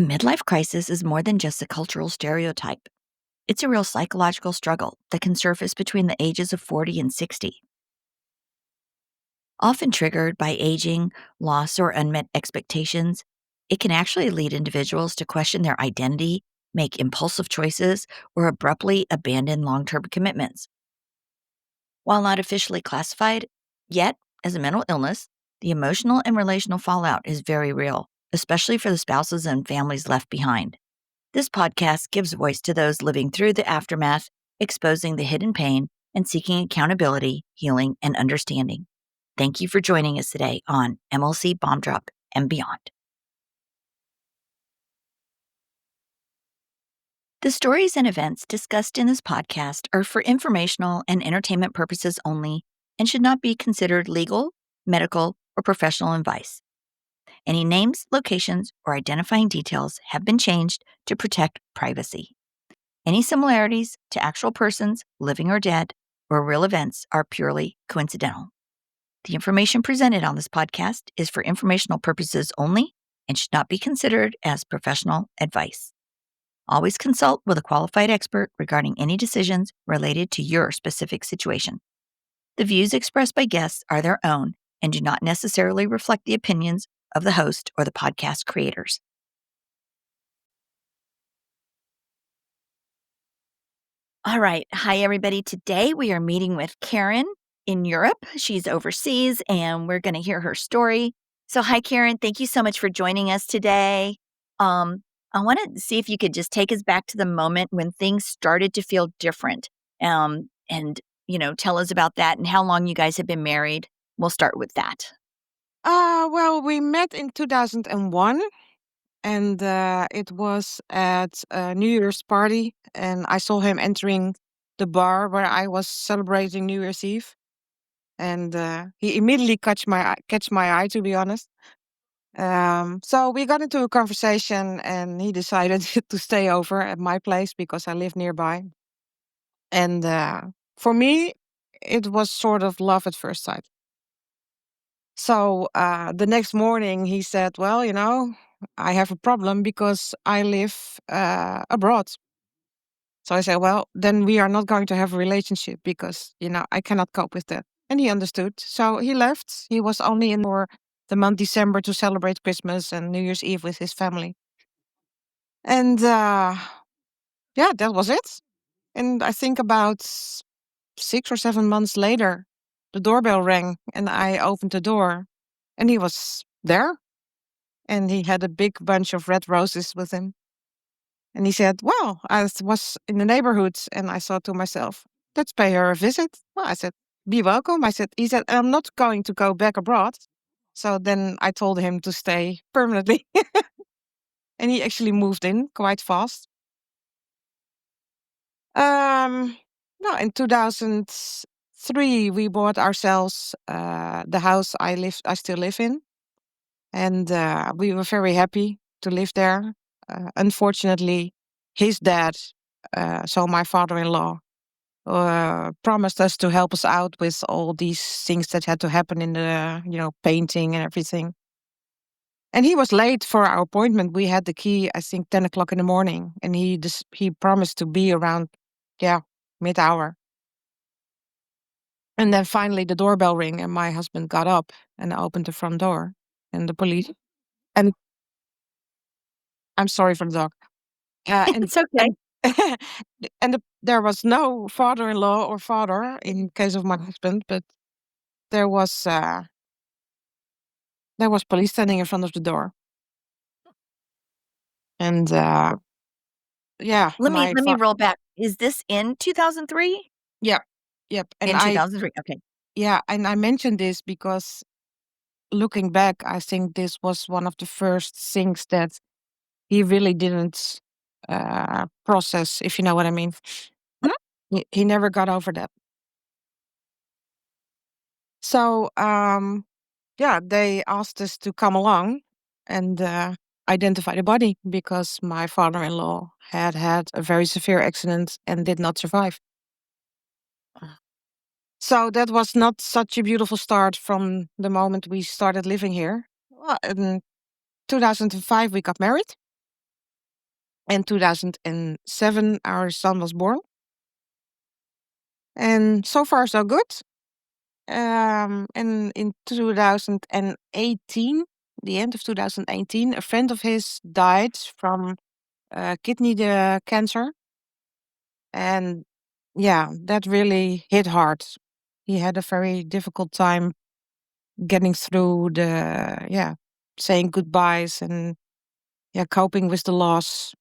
A midlife crisis is more than just a cultural stereotype. It's a real psychological struggle that can surface between the ages of 40 and 60. Often triggered by aging, loss, or unmet expectations, it can actually lead individuals to question their identity, make impulsive choices, or abruptly abandon long term commitments. While not officially classified yet as a mental illness, the emotional and relational fallout is very real, especially for the spouses and families left behind. This podcast gives voice to those living through the aftermath, exposing the hidden pain, and seeking accountability, healing, and understanding. Thank you for joining us today on MLC Bomb Drop and Beyond. The stories and events discussed in this podcast are for informational and entertainment purposes only and should not be considered legal, medical, or professional advice. Any names, locations, or identifying details have been changed to protect privacy. Any similarities to actual persons, living or dead, or real events are purely coincidental. The information presented on this podcast is for informational purposes only and should not be considered as professional advice. Always consult with a qualified expert regarding any decisions related to your specific situation. The views expressed by guests are their own and do not necessarily reflect the opinions of the host or the podcast creators. All right. Hi, everybody. Today we are meeting with Karen in Europe. She's overseas and we're going to hear her story. So, hi, Karen. Thank you so much for joining us today. I want to see if you could just take us back to the moment when things started to feel different. And tell us about that and how long you guys have been married. We'll start with that. Well, we met in 2001, and it was at a New Year's party, and I saw him entering the bar where I was celebrating New Year's Eve, and he immediately catch my eye, to be honest. So we got into a conversation, and he decided to stay over at my place because I live nearby. And for me, it was sort of love at first sight. So the next morning, he said, "Well, I have a problem because I live abroad." So I said, "Well, then we are not going to have a relationship because, I cannot cope with that." And he understood. So he left. He was only in for the month December to celebrate Christmas and New Year's Eve with his family. And yeah, that was it. And I think about 6 or 7 months later, the doorbell rang and I opened the door and he was there. And he had a big bunch of red roses with him. And he said, "Well, I was in the neighborhood and I thought to myself, let's pay her a visit." Well, I said, "Be welcome." He said, "I'm not going to go back abroad." So then I told him to stay permanently. And he actually moved in quite fast. Um, no, in 2003, we bought ourselves the house I still live in. And we were very happy to live there. Unfortunately, his dad, so my father-in-law, promised us to help us out with all these things that had to happen in the, painting and everything. And he was late for our appointment. We had the key, I think, 10 o'clock in the morning, and he promised to be around, yeah, mid-hour. And then finally the doorbell rang, and my husband got up and opened the front door, and the police. And I'm sorry for the dog. And It's okay. and there was no father-in-law or father in case of my husband, but there was police standing in front of the door. And yeah, Let me roll back. Is this in 2003? yeah, yep. And In 2003. Okay. and I mentioned this because looking back, I think this was one of the first things that he really didn't process, if you know what I mean. Mhm. He never got over that. So yeah, they asked us to come along and identify the body because my father-in-law had had a very severe accident and did not survive. So that was not such a beautiful start from the moment we started living here. Well, in 2005, we got married. In 2007, our son was born. And so far, so good. And in 2018, the end of 2018, a friend of his died from kidney cancer. And yeah, that really hit hard. He had a very difficult time getting through saying goodbyes and coping with the loss.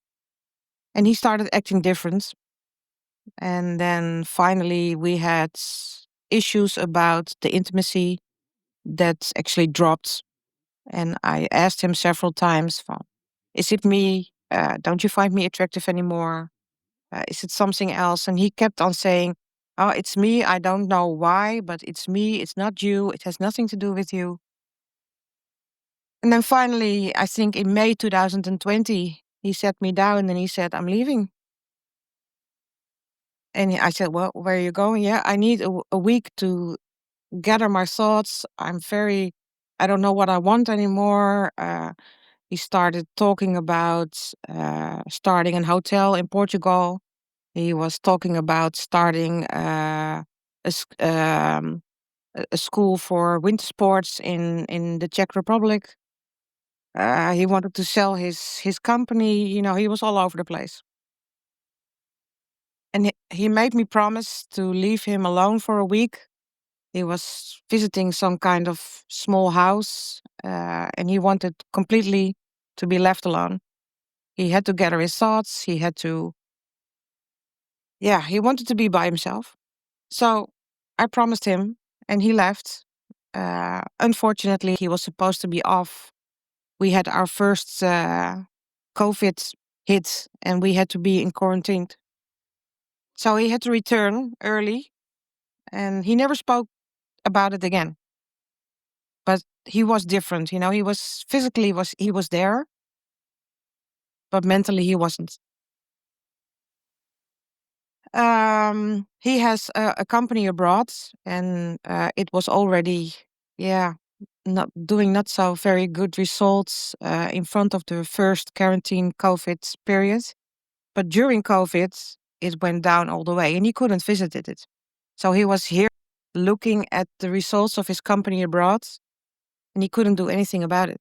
And he started acting different. And then finally, we had issues about the intimacy that actually dropped. And I asked him several times, is it me? Don't you find me attractive anymore? Is it something else? And he kept on saying, oh, it's me. I don't know why, but it's me. It's not you. It has nothing to do with you. And then finally, I think in May 2020, he sat me down and he said, I'm leaving. And I said, well, where are you going? Yeah, I need a week to gather my thoughts. I don't know what I want anymore. He started talking about starting a hotel in Portugal. He was talking about starting a school for winter sports in the Czech Republic. He wanted to sell his company. He was all over the place. And he made me promise to leave him alone for a week. He was visiting some kind of small house, and he wanted completely to be left alone. He had to gather his thoughts. He wanted to be by himself. So I promised him, and he left. Unfortunately, he was supposed to be off. We had our first COVID hit, and we had to be in quarantine. So he had to return early, and he never spoke about it again. But he was different, he was physically he was there, but mentally he wasn't. He has a company abroad, and it was already, not so very good results in front of the first quarantine COVID period. But during COVID, it went down all the way, and he couldn't visit it. So he was here looking at the results of his company abroad, and he couldn't do anything about it.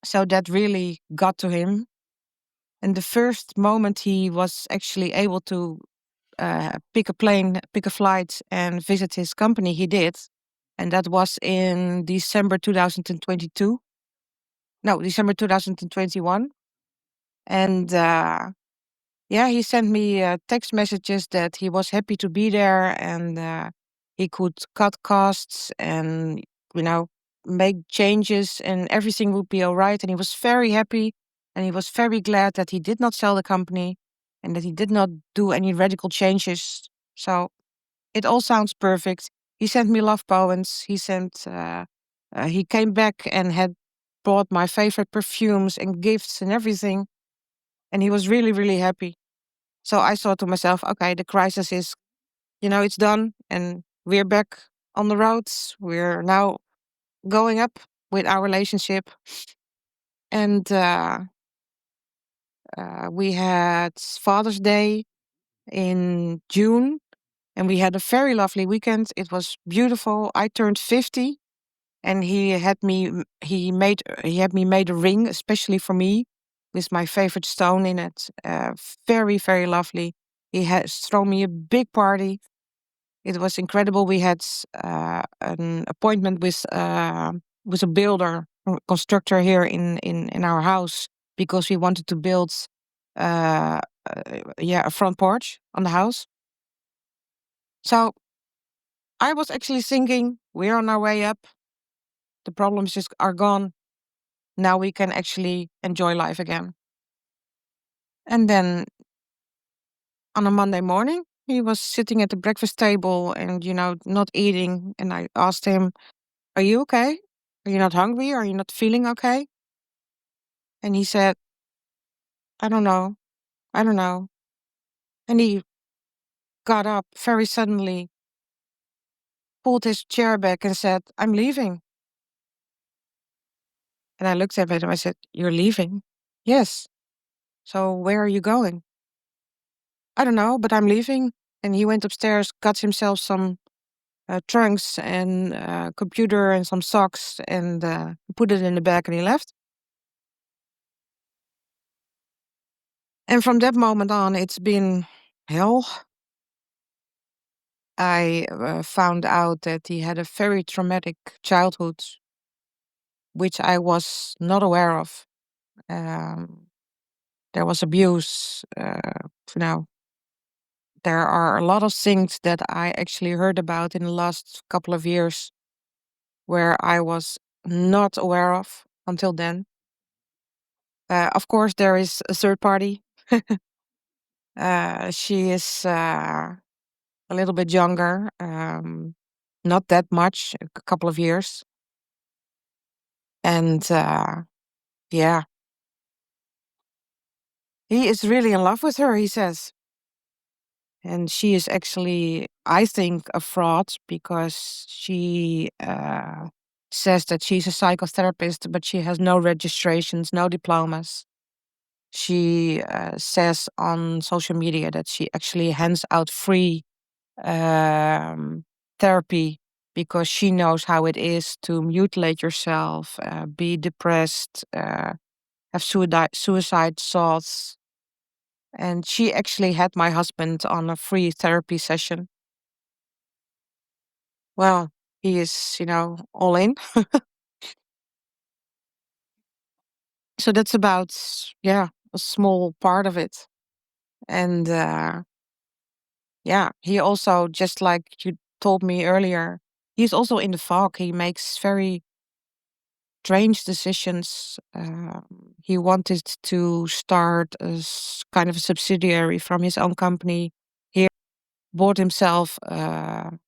So that really got to him. And the first moment he was actually able to pick a flight, and visit his company, he did. And that was in December 2022. No, December 2021. And he sent me text messages that he was happy to be there, and he could cut costs and, make changes, and everything would be all right. And he was very happy, and he was very glad that he did not sell the company and that he did not do any radical changes. So it all sounds perfect. He sent me love poems. He came back and had bought my favorite perfumes and gifts and everything. And he was really, really happy. So I thought to myself, okay, the crisis is, it's done, and we're back on the roads. We're now going up with our relationship. And we had Father's Day in June, and we had a very lovely weekend. It was beautiful. I turned 50, and he had me made a ring especially for me with my favorite stone in it. Very, very lovely. He has thrown me a big party. It was incredible. We had an appointment with a builder, a constructor here in our house, because we wanted to build a front porch on the house. So I was actually thinking, we're on our way up. The problems are gone. Now we can actually enjoy life again. And then on a Monday morning, he was sitting at the breakfast table and, not eating. And I asked him, are you okay? Are you not hungry? Are you not feeling okay? And he said, I don't know. I don't know. And he got up very suddenly, pulled his chair back and said, I'm leaving. And I looked at him and I said, you're leaving? Yes. So where are you going? I don't know, but I'm leaving. And he went upstairs, got himself some trunks and computer and some socks and put it in the bag and he left. And from that moment on, it's been hell. I found out that he had a very traumatic childhood, which I was not aware of. Um, there was abuse. Now, there are a lot of things that I actually heard about in the last couple of years where I was not aware of until then. Of course, there is a third party. She is a little bit younger, not that much, a couple of years. And yeah, he is really in love with her, he says. And she is actually, I think, a fraud because she says that she's a psychotherapist, but she has no registrations, no diplomas. She says on social media that she actually hands out free um, therapy because she knows how it is to mutilate yourself, be depressed, have suicide thoughts. And she actually had my husband on a free therapy session. Well, he is, all in. So that's about, yeah, a small part of it. And yeah, he also, just like you told me earlier, he's also in the fog. He makes very strange decisions. He wanted to start kind of a subsidiary from his own company. He bought himself, some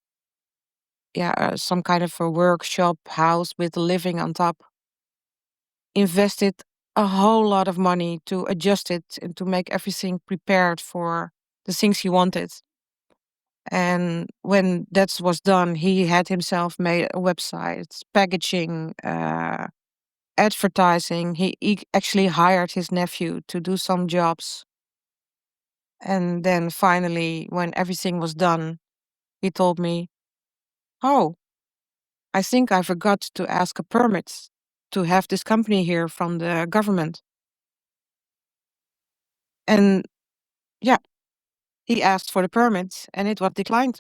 kind of a workshop house with living on top. Invested a whole lot of money to adjust it and to make everything prepared for the things he wanted. And when that was done, he had himself made a website, packaging, advertising. He actually hired his nephew to do some jobs. And then finally, when everything was done, he told me, "Oh, I think I forgot to ask a permit to have this company here from the government." And yeah, he asked for the permit and it was declined.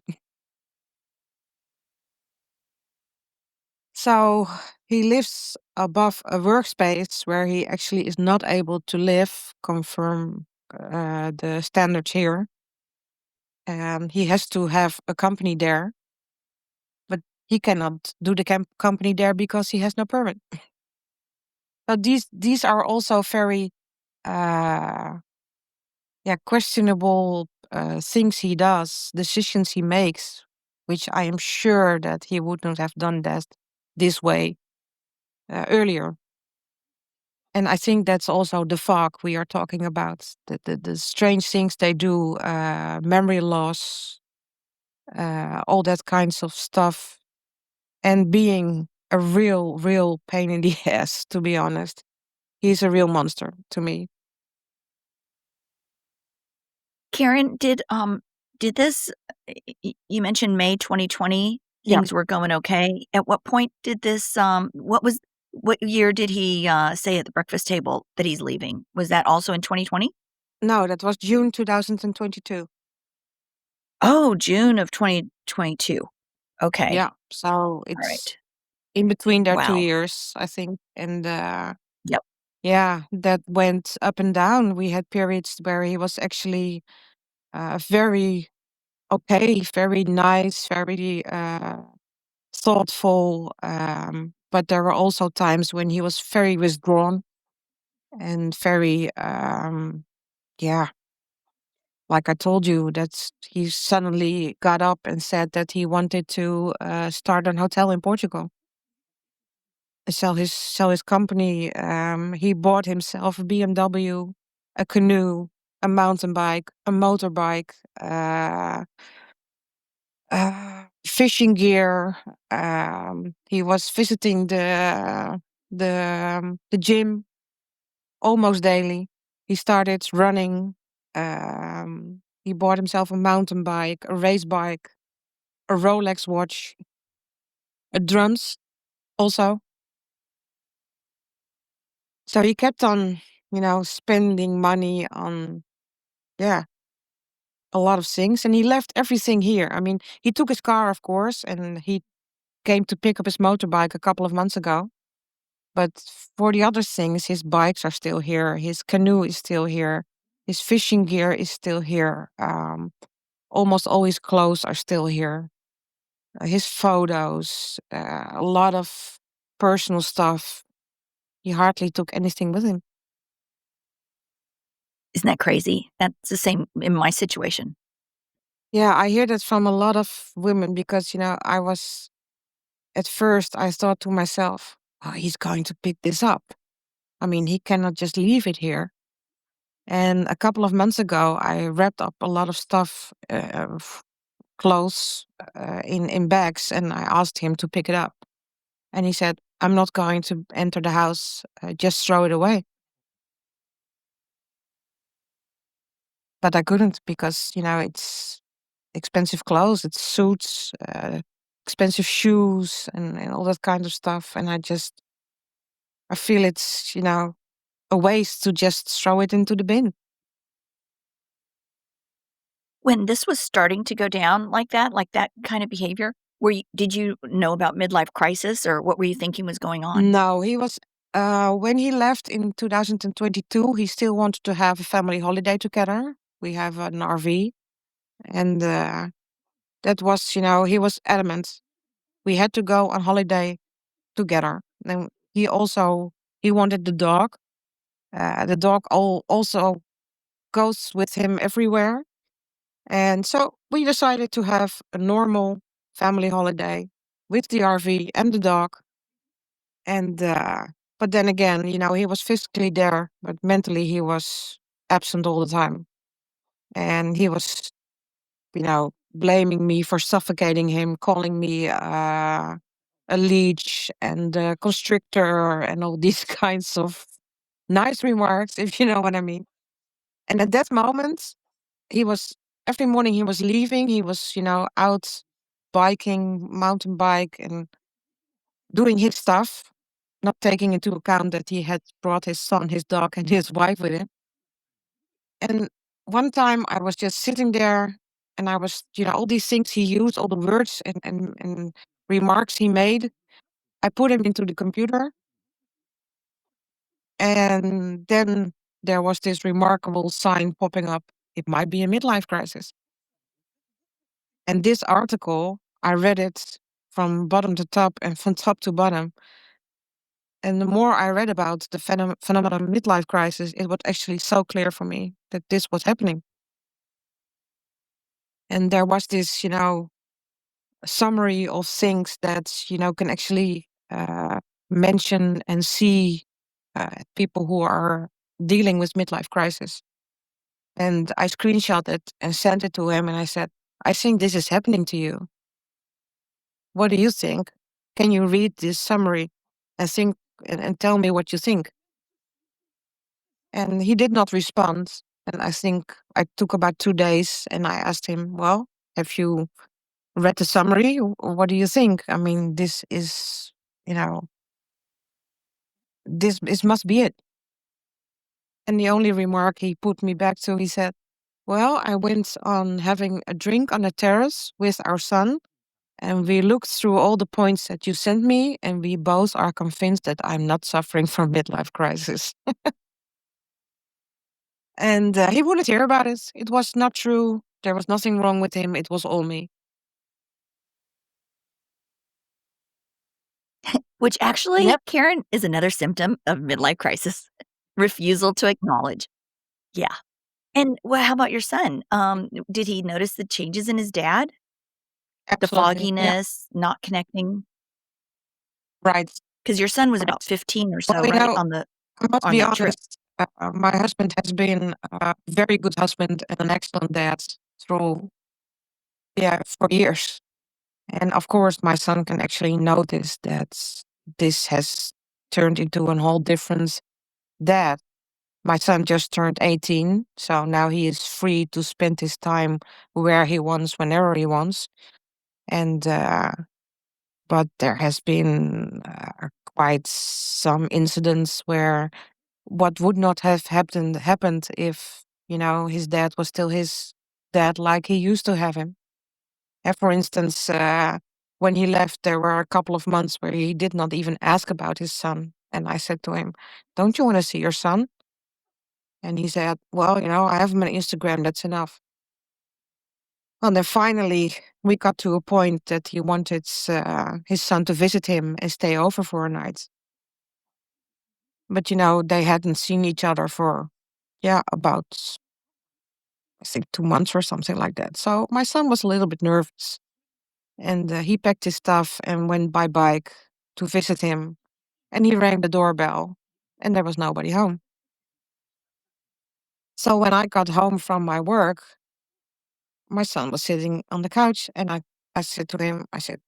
So he lives above a workspace where he actually is not able to live, confirm the standards here. And he has to have a company there, but he cannot do the company there because he has no permit. So these are also very questionable things he does, decisions he makes, which I am sure that he would not have done that this way earlier. And I think that's also the fog we are talking about, the strange things they do, memory loss, all that kinds of stuff, and being a real pain in the ass, to be honest. He's a real monster to me. Karen, did this you mentioned May 2020, Yeah. things were going okay. At what point did this, what year did he, say at the breakfast table that he's leaving? Was that also in 2020? No, that was June 2022. Oh, June of 2022. Okay. Yeah. So All it's right. in between their Wow. 2 years, I think. And Yep. yeah, that went up and down. We had periods where he was actually very okay, very nice, very thoughtful. But there were also times when he was very withdrawn and very, yeah, like I told you, that he suddenly got up and said that he wanted to start an hotel in Portugal, sell his company. He bought himself a BMW, a canoe, a mountain bike, a motorbike, fishing gear. He was visiting the gym almost daily. He started running. He bought himself a mountain bike, a race bike, a Rolex watch, a drums also. So he kept on, spending money on, yeah, a lot of things. And he left everything here. I mean, he took his car, of course, and he came to pick up his motorbike a couple of months ago. But for the other things, his bikes are still here. His canoe is still here. His fishing gear is still here. Almost all his clothes are still here. His photos, a lot of personal stuff. He hardly took anything with him. Isn't that crazy? That's the same in my situation. Yeah, I hear that from a lot of women because, at first, I thought to myself, oh, he's going to pick this up. I mean, he cannot just leave it here. And a couple of months ago, I wrapped up a lot of stuff, clothes, in bags, and I asked him to pick it up. And he said, I'm not going to enter the house, just throw it away. But I couldn't because, it's expensive clothes, it's suits, expensive shoes, and all that kind of stuff. And I feel it's, a waste to just throw it into the bin. When this was starting to go down like that kind of behavior, did you know about midlife crisis, or what were you thinking was going on? No, he was, when he left in 2022, he still wanted to have a family holiday together. We have an RV. And that was, he was adamant. We had to go on holiday together. And he wanted the dog. The dog also goes with him everywhere. And so we decided to have a normal family holiday with the RV and the dog. And but then again, he was physically there, but mentally he was absent all the time. And he was, blaming me for suffocating him, calling me a leech and a constrictor and all these kinds of nice remarks, if you know what I mean. And at that moment, he was every morning he was leaving, he was, out biking, mountain bike, and doing his stuff, not taking into account that he had brought his son, his dog, and his wife with him. And one time I was just sitting there and I was, all these things he used, all the words and remarks he made, I put him into the computer. And then there was this remarkable sign popping up. It might be a midlife crisis. And this article, I read it from bottom to top and from top to bottom. And the more I read about the phenomenon midlife crisis, it was actually so clear for me that this was happening. And there was this, summary of things that, can actually mention and see people who are dealing with midlife crisis. And I screenshot it and sent it to him. And I said, I think this is happening to you. What do you think? Can you read this summary and think and tell me what you think? And he did not respond. And I think I took about 2 days and I asked him, well, have you read the summary? What do you think? I mean, this is, this must be it. And the only remark he put me back to, he said, well, I went on having a drink on the terrace with our son, and we looked through all the points that you sent me, and we both are convinced that I'm not suffering from midlife crisis. And he wouldn't hear about it. It was not true. There was nothing wrong with him. It was all me. Which actually, Yep, Karen, is another symptom of midlife crisis. Refusal to acknowledge. Yeah. And how about your son? Did he notice the changes in his dad? The absolutely. Yeah, fogginess, not connecting? right, Because your son was about right. 15 or Well, so, right, I must on be that trip? honest. My husband has been a very good husband and an excellent dad through, yeah, for years. And of course, my son can actually notice that this has turned into a whole different dad. My son just turned 18, so now he is free to spend his time where he wants, whenever he wants. And but there has been quite some incidents where what would not have happened if his dad was still his dad like he used to have him. For instance, when he left, there were a couple of months where he did not even ask about his son, and I said to him, "Don't you want to see your son?" And he said, "Well, I have him on Instagram. That's enough." And then finally, we got to a point that he wanted his son to visit him and stay over for a night. But they hadn't seen each other for, yeah, about I think 2 months or something like that. So my son was a little bit nervous, and he packed his stuff and went by bike to visit him. And he rang the doorbell, and there was nobody home. So when I got home from my work, my son was sitting on the couch, and I said to him, I said,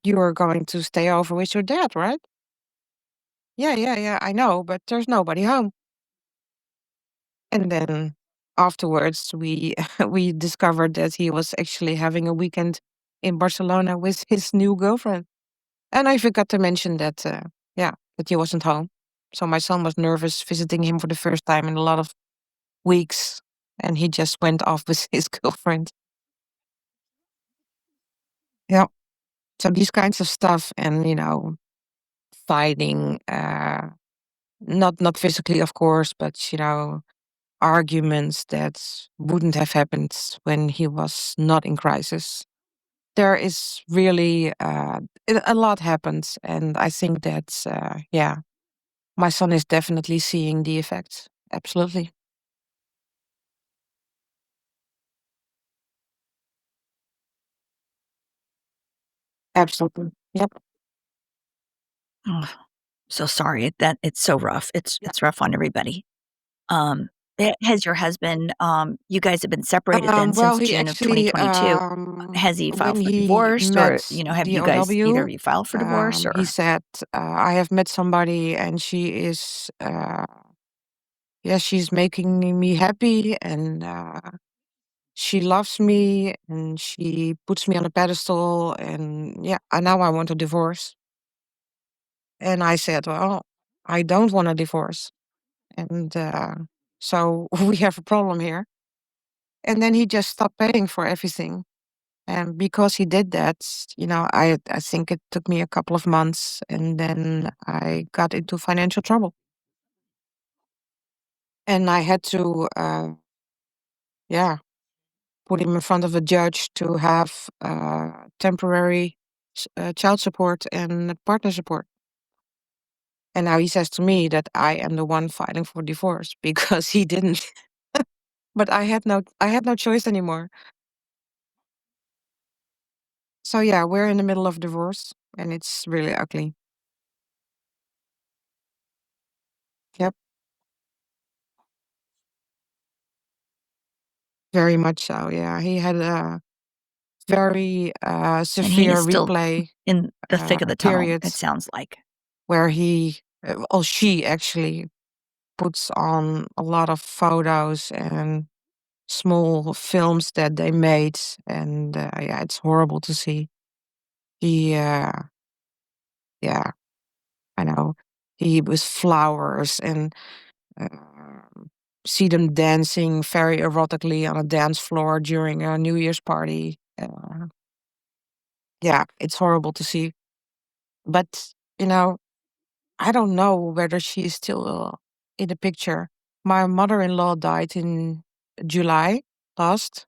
"You are going to stay over with your dad, right?" "Yeah, yeah, yeah, I know, but there's nobody home." And then afterwards, we we discovered that he was actually having a weekend in Barcelona with his new girlfriend. And I forgot to mention that, yeah, that he wasn't home. So my son was nervous visiting him for the first time in a lot of weeks, and he just went off with his girlfriend. Yeah. So these kinds of stuff, and fighting, not physically, of course, but arguments that wouldn't have happened when he was not in crisis. There is really a lot happens, and I think that yeah, my son is definitely seeing the effects. Absolutely, absolutely. Yep. Oh, so sorry that it's so rough. It's rough on everybody. Um, has your husband, you guys have been separated then Well, since he June of actually, 2022. Has he filed when for he divorce or, met have the you guys either of OW, you filed for divorce he or said, "I have met somebody, and she is, yeah, she's making me happy, and she loves me, and she puts me on a pedestal, and yeah, and now I want a divorce." And I said, "Well, I don't want a divorce, and so we have a problem here." And then he just stopped paying for everything. And because he did that, I think it took me a couple of months, and then I got into financial trouble. And I had to, yeah, put him in front of a judge to have temporary child support and partner support. And now he says to me that I am the one filing for divorce because he didn't. But I had no choice anymore. So yeah, we're in the middle of divorce, and it's really ugly. Yep, very much so. Yeah, he had a very and he is severe still replay in the thick of the tunnel, period it sounds like. where she actually puts on a lot of photos and small films that they made, and yeah, it's horrible to see. He, yeah, I know. He with flowers and see them dancing very erotically on a dance floor during a New Year's party. Yeah, it's horrible to see. But, you know, I don't know whether she is still in the picture. My mother in law died in July last,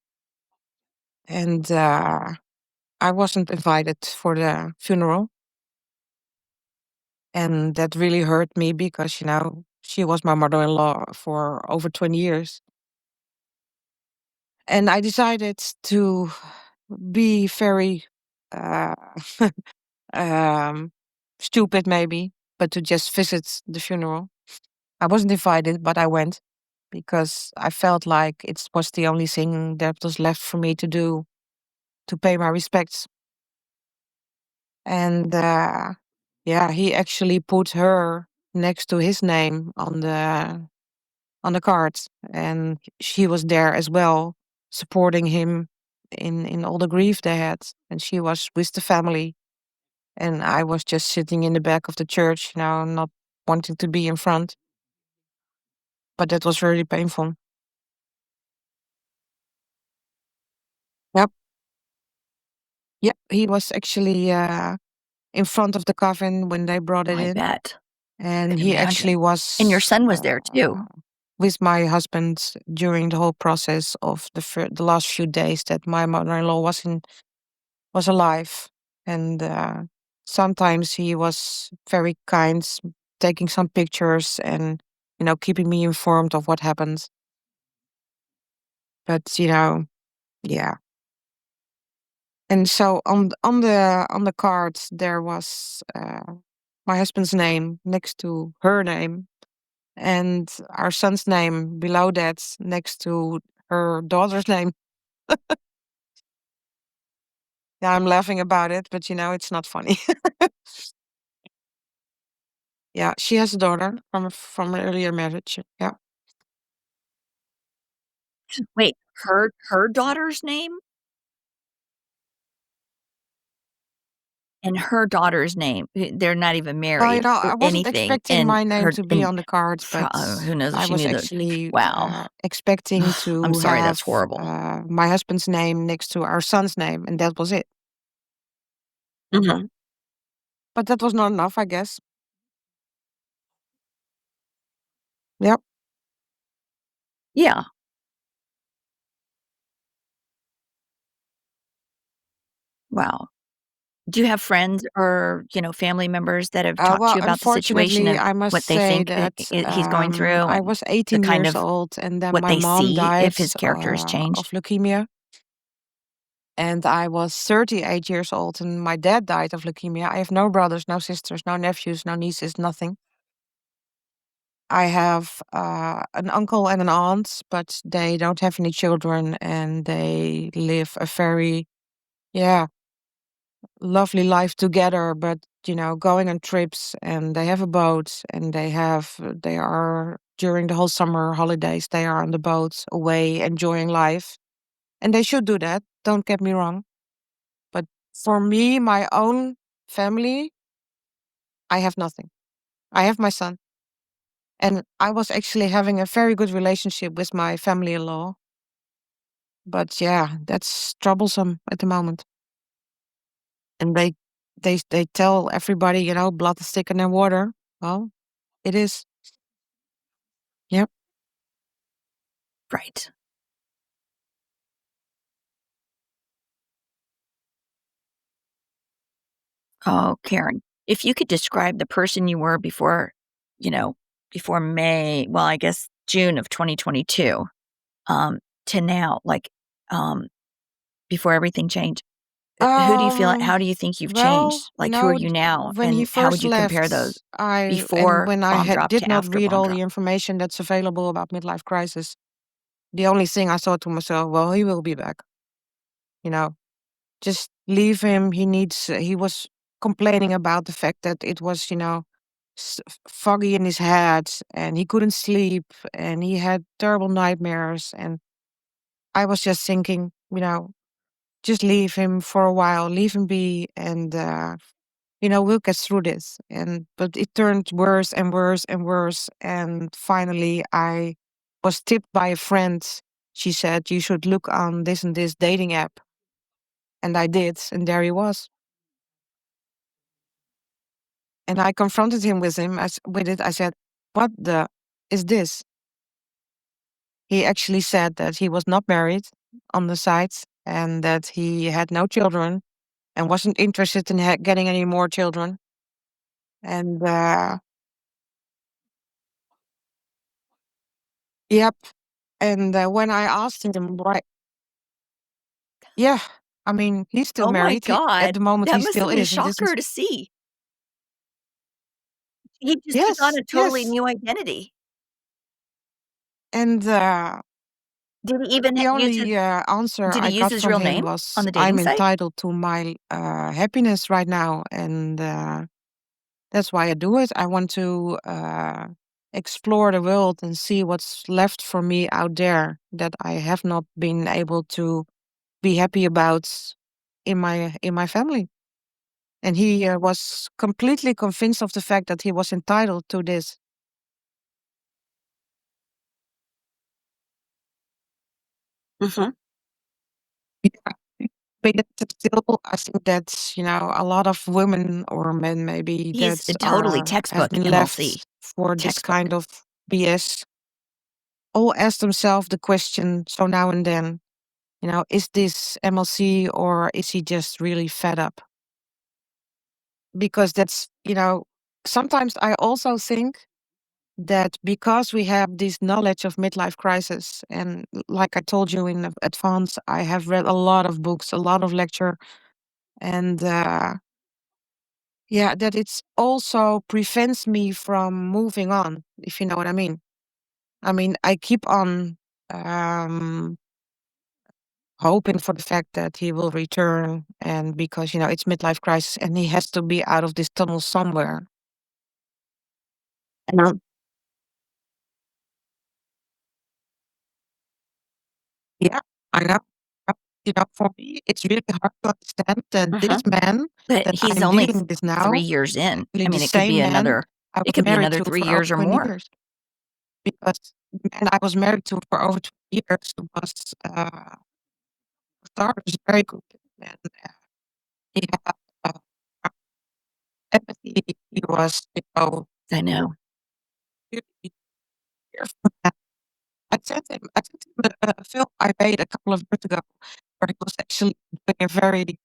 and I wasn't invited for the funeral. And that really hurt me because, she was my mother in law for over 20 years. And I decided to be very uh, um, stupid, maybe, but to just visit the funeral. I wasn't invited, but I went because I felt like it was the only thing that was left for me to do to pay my respects. And yeah, he actually put her next to his name on on the card, and she was there as well, supporting him in all the grief they had, and she was with the family, and I was just sitting in the back of the church, not wanting to be in front, but that was very painful. Yep. Yeah, he was actually in front of the coffin when they brought it I in, bet. and Can he actually imagine. And your was son was there too. with my husband during the whole process of the last few days that my mother-in-law was alive, and sometimes he was very kind, taking some pictures and keeping me informed of what happened. But yeah. And so on the cards there was my husband's name next to her name, and our son's name below that next to her daughter's name. Yeah, I'm laughing about it, but it's not funny. Yeah, she has a daughter from an earlier marriage. Yeah. Wait, her daughter's name and her daughter's name, they're not even Well, married or I wasn't anything, expecting my name to be and on the cards, but who knows if I she was knew the actually wow. expecting I'm to sorry, have that's horrible. my husband's name next to our son's name, and that was it. Mhm. But that was not enough, I guess. Yep. Yeah, wow. Do you have friends or, family members that have talked to Well, you about the situation unfortunately, of I must what they say think that he's going through I and was the 18 kind years of old, and then what my they mom see died if his character has of changed? leukemia. And I was 38 years old, and my dad died of leukemia. I have no brothers, no sisters, no nephews, no nieces, nothing. I have an uncle and an aunt, but they don't have any children, and they live a very, yeah, lovely life together. But going on trips, and they have a boat, and they are during the whole summer holidays. They are on the boat away, enjoying life, and they should do that. Don't get me wrong. But for me, my own family, I have nothing. I have my son. And I was actually having a very good relationship with my family-in-law. But yeah, that's troublesome at the moment. And they tell everybody, blood is thicker than water. Well, it is. Yep. Right. Oh, Karen, if you could describe the person you were you know, before May, well, I guess June of 2022, to now, like, um, before everything changed, who do you feel Um, how do you think you've well, changed? Like, who are you now? when he And how would first you compare those left, and before when I bomb drop did to not after read bomb all the drop? information that's available about midlife crisis, the only thing I thought to myself, well, he will be back. You know, just leave him. He was complaining about the fact that it was, foggy in his head, and he couldn't sleep, and he had terrible nightmares. And I was just thinking, just leave him for a while, leave him be, and, we'll get through this. But it turned worse and worse and worse. And finally, I was tipped by a friend. She said, you should look on this and this dating app. And I did, and there he was. And I confronted him with it. I said, "What the is this?" He actually said that he was not married on the site, and that he had no children and wasn't interested in getting any more children. And yep. And when I asked him why, yeah, I mean, he's still Oh my married. At god, the moment, that he must still have been a is, and this is shocker to see. He just took on yes, a totally yes. new identity. And Did he even the use his only answer did he I use got his from real him name on was, the "I'm dating site? entitled to my happiness right now, and that's why I do it. I want to." explore the world and see what's left for me out there that I have not been able to be happy about in my family. And he was completely convinced of the fact that he was entitled to this. Mhm. Yeah. But it's still, I think that's, a lot of women or men maybe He's that a totally have textbook been MLC. left for this kind Textbook. of BS all ask themselves the question so now and then, is this MLC or is he just really fed up? Because that's, sometimes I also think that because we have this knowledge of midlife crisis, and like I told you in advance, I have read a lot of books, a lot of lecture, and yeah, that it's also prevents me from moving on, if you know what I mean. I mean, I keep on um, hoping for the fact that he will return, and because it's midlife crisis, and he has to be out of this tunnel somewhere. And yeah, I know. For me, it's really hard to understand that this Mhm. man But that he's I'm only dealing with 3 now, years in. really I the mean, it could be same man another I it was could be married another to 3 for over years or 20 more. years. Because the man I was married to for over 20 years was, started was very good. And he had uh, empathy. He was, I know. really here for that. I sent him a film I made a couple of years ago where he was actually doing a very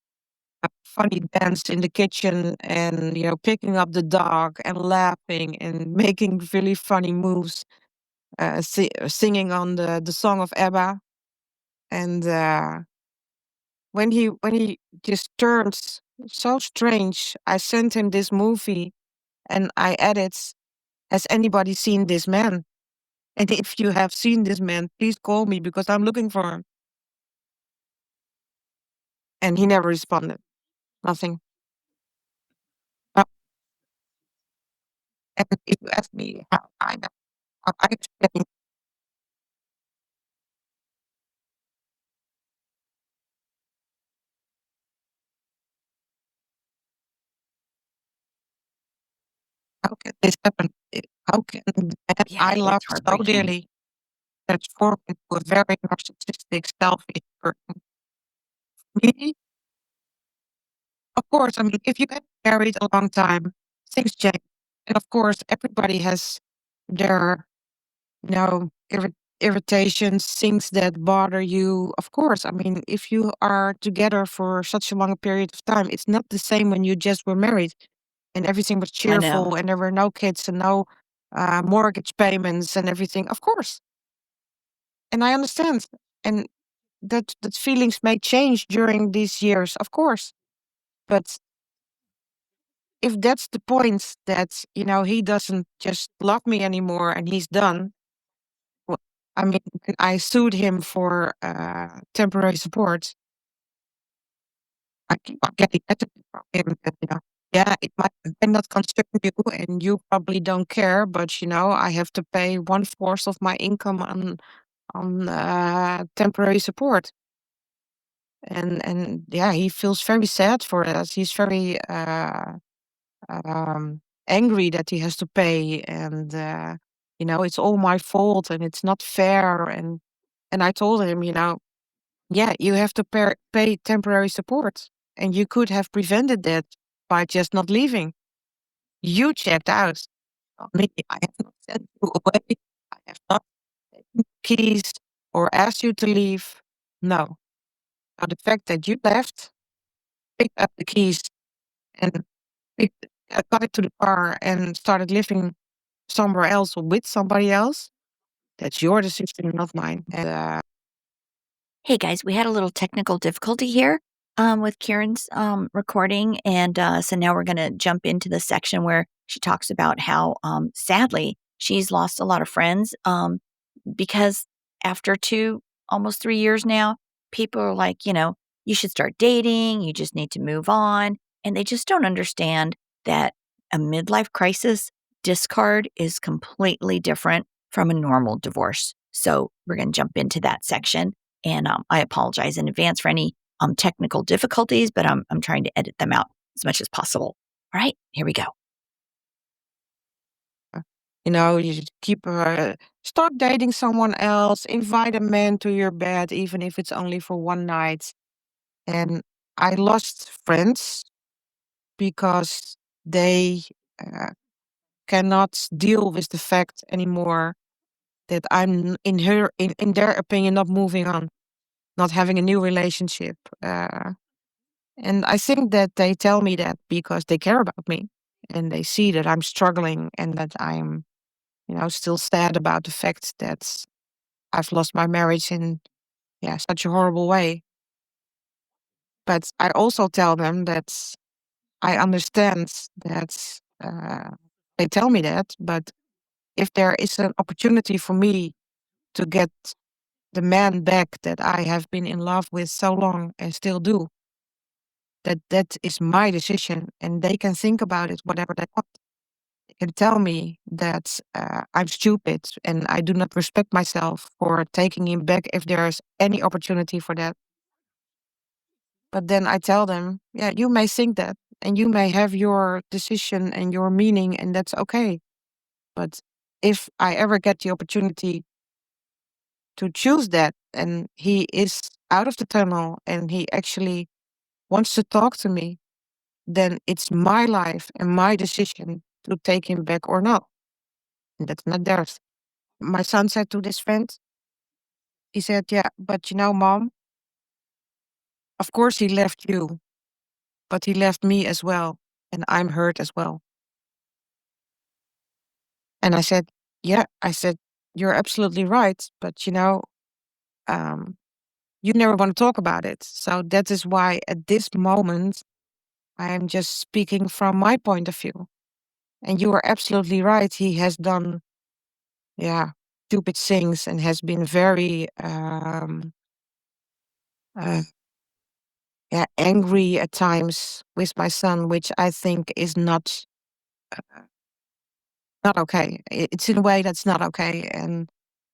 funny dance in the kitchen and picking up the dog and laughing and making really funny moves, singing on the song of ABBA. And when he just turns so strange, I sent him this movie and I added, "Has anybody seen this man? And if you have seen this man, please call me because I'm looking for him." And he never responded. Nothing. Uh, And if you ask me how I explain, how can this happen? How can the man Yeah, I love it's so heartbreaking. dearly transform into a very narcissistic, selfish person? Me, of course, I mean, if you get married a long time, things change. And of course, everybody has their, irritations, things that bother you. Of course, I mean, if you are together for such a long period of time, it's not the same when you just were married and everything was I know. cheerful and there were no kids and no mortgage payments and everything. Of course. And I understand. And that feelings may change during these years, of course. But if that's the point that, he doesn't just love me anymore and he's done, well, I mean, I sued him for temporary support. I keep on getting attitude from him that, yeah, it might have not concern you and you probably don't care, but, I have to pay one fourth of my income on temporary support. And yeah, he feels very sad for us. He's very um, angry that he has to pay, and it's all my fault, and it's not fair. And I told him, yeah, you have to pay temporary support, and you could have prevented that by just not leaving. You checked out on me. I have not sent you away. I have not taken keys or asked you to leave. No. Now the fact that you left, picked up the keys, and got it to the car and started living somewhere else or with somebody else, that's your decision, not mine. And Hey, guys, we had a little technical difficulty here, with Kieran's, recording, and, so now we're gonna jump into the section where she talks about how, sadly, she's lost a lot of friends, because after 2, almost 3 years now, people are like, "You should start dating, you just need to move on," and they just don't understand that a midlife crisis discard is completely different from a normal divorce. So we're going to jump into that section. And I apologize in advance for any technical difficulties, but I'm trying to edit them out as much as possible. All right, here we go. You should start dating someone else, invite a man to your bed, even if it's only for one night. And I lost friends because they uh, cannot deal with the fact anymore that I'm in their opinion, not moving on, not having a new relationship. And I think that they tell me that because they care about me and they see that I'm struggling and that I'm, still sad about the fact that I've lost my marriage in, such a horrible way. But I also tell them that I understand that they tell me that, but if there is an opportunity for me to get the man back that I have been in love with so long and still do, that is my decision, and they can think about it whatever they want. They can tell me that I'm stupid and I do not respect myself for taking him back if there's any opportunity for that. But then I tell them, yeah, you may think that and you may have your decision and your meaning, and that's okay. But if I ever get the opportunity to choose that and he is out of the tunnel and he actually wants to talk to me, then it's my life and my decision to take him back or not. And that's not theirs. My son said to this friend, he said, yeah, but mom, of course he left you, but he left me as well. And I'm hurt as well. And I said, yeah, I said, you're absolutely right. But um, you never want to talk about it. So that is why at this moment, I am just speaking from my point of view. And you are absolutely right. He has done, yeah, stupid things and has been very, uh, yeah, angry at times with my son, which I think is not okay. It's in a way that's not okay. And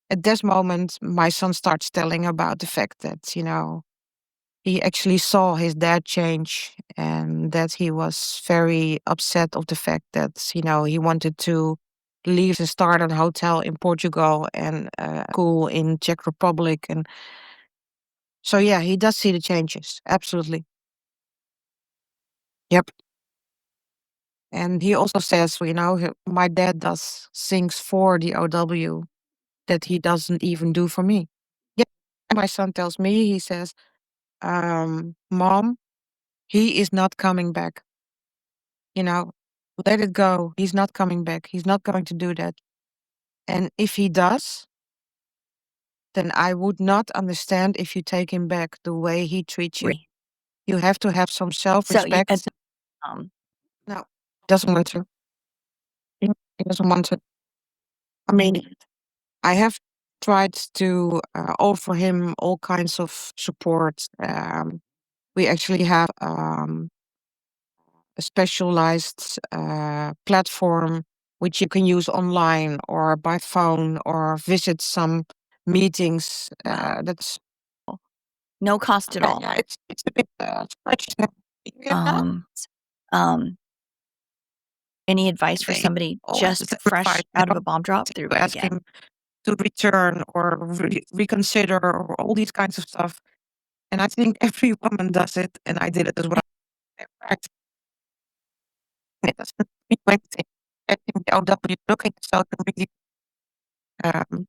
at this moment, my son starts telling about the fact that, he actually saw his dad change and that he was very upset of the fact that, he wanted to leave and start a hotel in Portugal and school in Czech Republic. And so, yeah, he does see the changes. Absolutely. Yep. And he also says, my dad does things for the OW that he doesn't even do for me. Yeah. And my son tells me, he says, Mom, he is not coming back. Let it go. He's not coming back. He's not going to do that. And if he does, then I would not understand if you take him back the way he treats you. You have to have some So, self-respect. um, No, he doesn't want to. He doesn't want to. I mean, I have tried to offer him all kinds of support. We actually have a specialized platform which you can use online or by phone or visit some meetings. wow, That's no cost at all. yeah, it's a bit stretched. Yeah, Um, um, any advice for they somebody always just sacrifice fresh out of a bomb drop through to it ask again? him to return or reconsider or all these kinds of stuff. And I think every woman does it, and I did it as well. In fact, it doesn't mean anything. I think the OW looking at social media.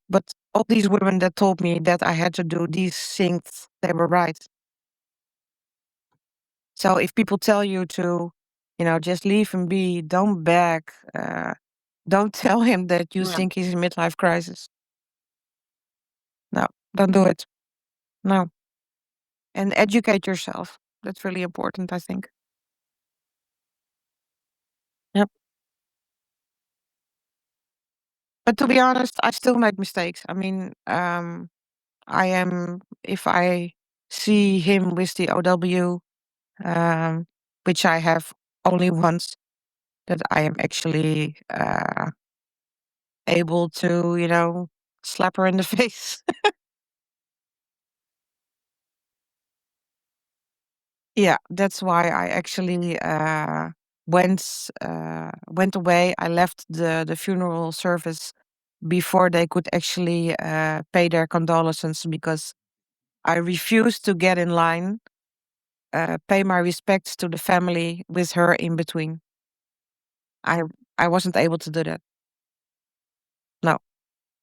But all these women that told me that I had to do these things, they were right. So if people tell you to, just leave him be, don't beg, don't tell him that you Yeah. think he's in midlife crisis. No, don't do it. No. And educate yourself. That's really important, I think. Yep. But to be honest, I still make mistakes. I mean, if I see him with the OW, which I have only once, that I am actually able to, slap her in the face. Yeah, that's why I actually went away. I left the funeral service before they could actually pay their condolences because I refused to get in line, pay my respects to the family with her in between. I I wasn't able to do that. No.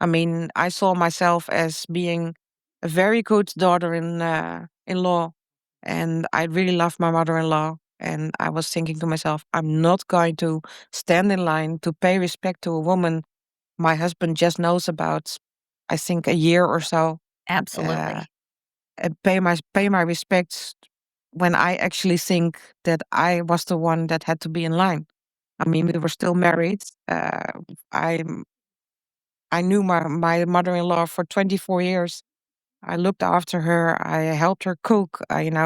I mean, I saw myself as being a very good daughter in law, and I really loved my mother-in-law. And I was thinking to myself, I'm not going to stand in line to pay respect to a woman my husband just knows about, I think, a year or so. Uh, Absolutely. and pay my respects when I actually think that I was the one that had to be in line. I mean, we were still married. I I knew my mother-in-law for 24 years. I looked after her. I helped her cook. And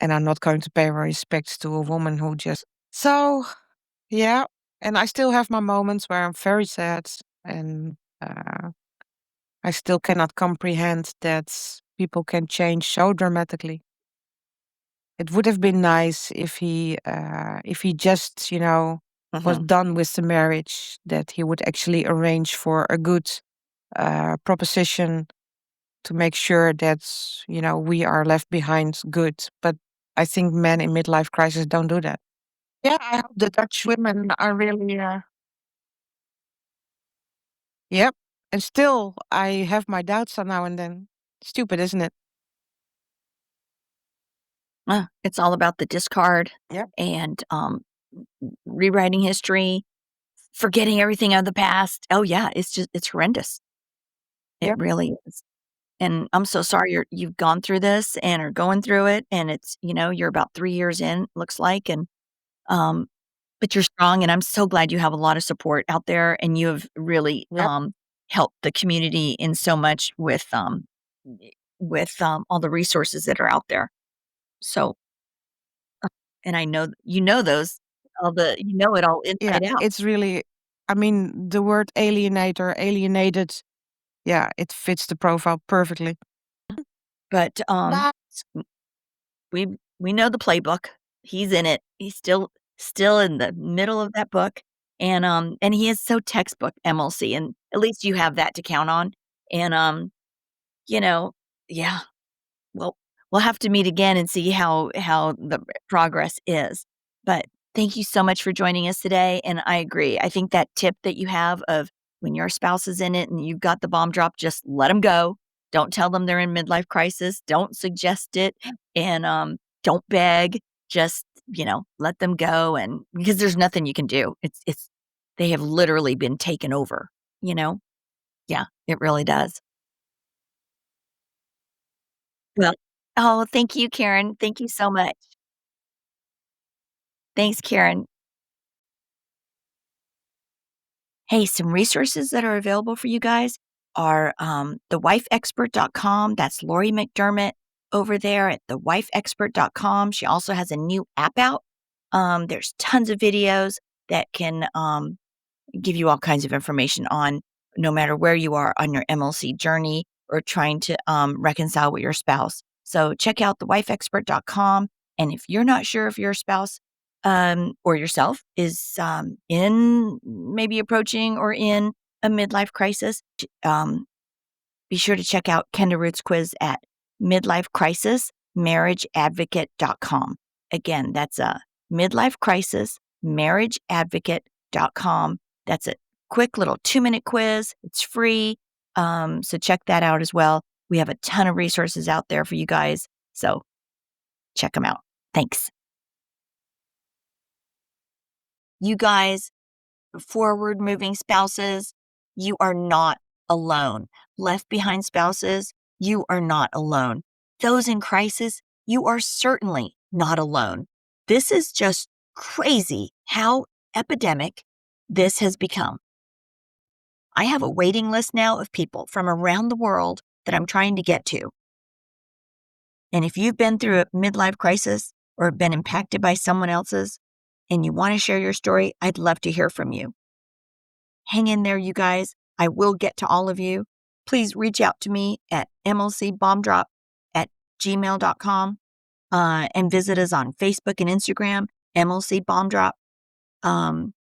I'm not going to pay my respects to a woman who just. So yeah, and I still have my moments where I'm very sad, and I still cannot comprehend that people can change so dramatically. It would have been nice if he just was Mhm. done with the marriage, that he would actually arrange for a good proposition to make sure that we are left behind good. But I think men in midlife crisis don't do that. Yeah, I hope the Dutch women are really. Yep, and still I have my doubts on now and then. Stupid, isn't it? It's all about the discard Yep, and, rewriting history, forgetting everything of the past. Oh, yeah, it's horrendous. It yep, really is. And I'm so sorry you've gone through this and are going through it, and you're about 3 years in, looks like, and, um, but you're strong, and I'm so glad you have a lot of support out there, and you have really, yep. helped the community in so much with all the resources that are out there. So, and I know you know those, all the you know it all Yeah, inside out. it's really. I mean, the word alienator, alienated. Yeah, it fits the profile perfectly. But, But we we know the playbook. He's in it. He's still in the middle of that book, and he is so textbook MLC, and at least you have that to count on, and, you know yeah, well, we'll have to meet again and see how the progress is. But thank you so much for joining us today, and I agree. I think that tip that you have of when your spouse is in it and you've got the bomb drop, just let them go. Don't tell them they're in midlife crisis. Don't suggest it, and, don't beg. Just, let them go, and because there's nothing you can do. It's they have literally been taken over, you know? Yeah, it really does. Well, oh, thank you, Karen. Thank you so much. Thanks, Karen. Hey, some resources that are available for you guys are thewifeexpert.com. That's Lori McDermott over there at thewifeexpert.com. She also has a new app out. There's tons of videos that can give you all kinds of information on no matter where you are on your MLC journey or trying to reconcile with your spouse. So check out thewifeexpert.com. And if you're not sure if your spouse or yourself is in maybe approaching or in a midlife crisis, be sure to check out Kenda Root's quiz at midlifecrisismarriageadvocate.com. Again, that's a midlifecrisismarriageadvocate.com. That's a quick little 2-minute quiz. It's free. So check that out as well. We have a ton of resources out there for you guys. So check them out. Thanks. You guys, forward moving spouses, you are not alone. Left behind spouses, you are not alone. Those in crisis, you are certainly not alone. This is just crazy how epidemic this has become. I have a waiting list now of people from around the world that I'm trying to get to. And if you've been through a midlife crisis or been impacted by someone else's, and you want to share your story, I'd love to hear from you. Hang in there, you guys. I will get to all of you. Please reach out to me at mlcbombdrop@gmail.com and visit us on Facebook and Instagram, MLC Bomb Drop. And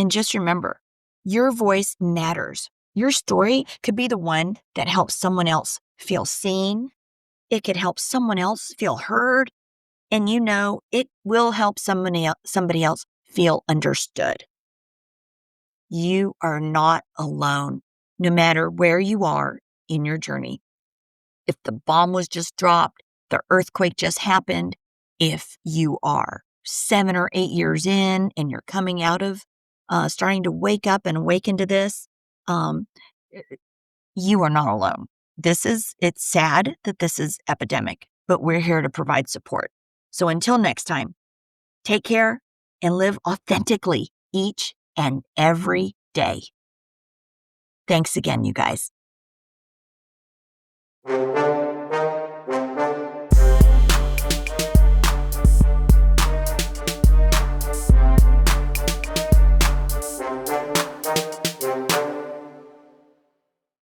just remember, your voice matters. Your story could be the one that helps someone else feel seen. It could help someone else feel heard. And it will help somebody else feel understood. You are not alone, no matter where you are in your journey. If the bomb was just dropped, the earthquake just happened, if you are 7 or 8 years in and you're coming out of starting to wake up and awaken to this, um, you are not alone. It's sad that this is epidemic, but we're here to provide support. So until next time, take care and live authentically each and every day. Thanks again, you guys.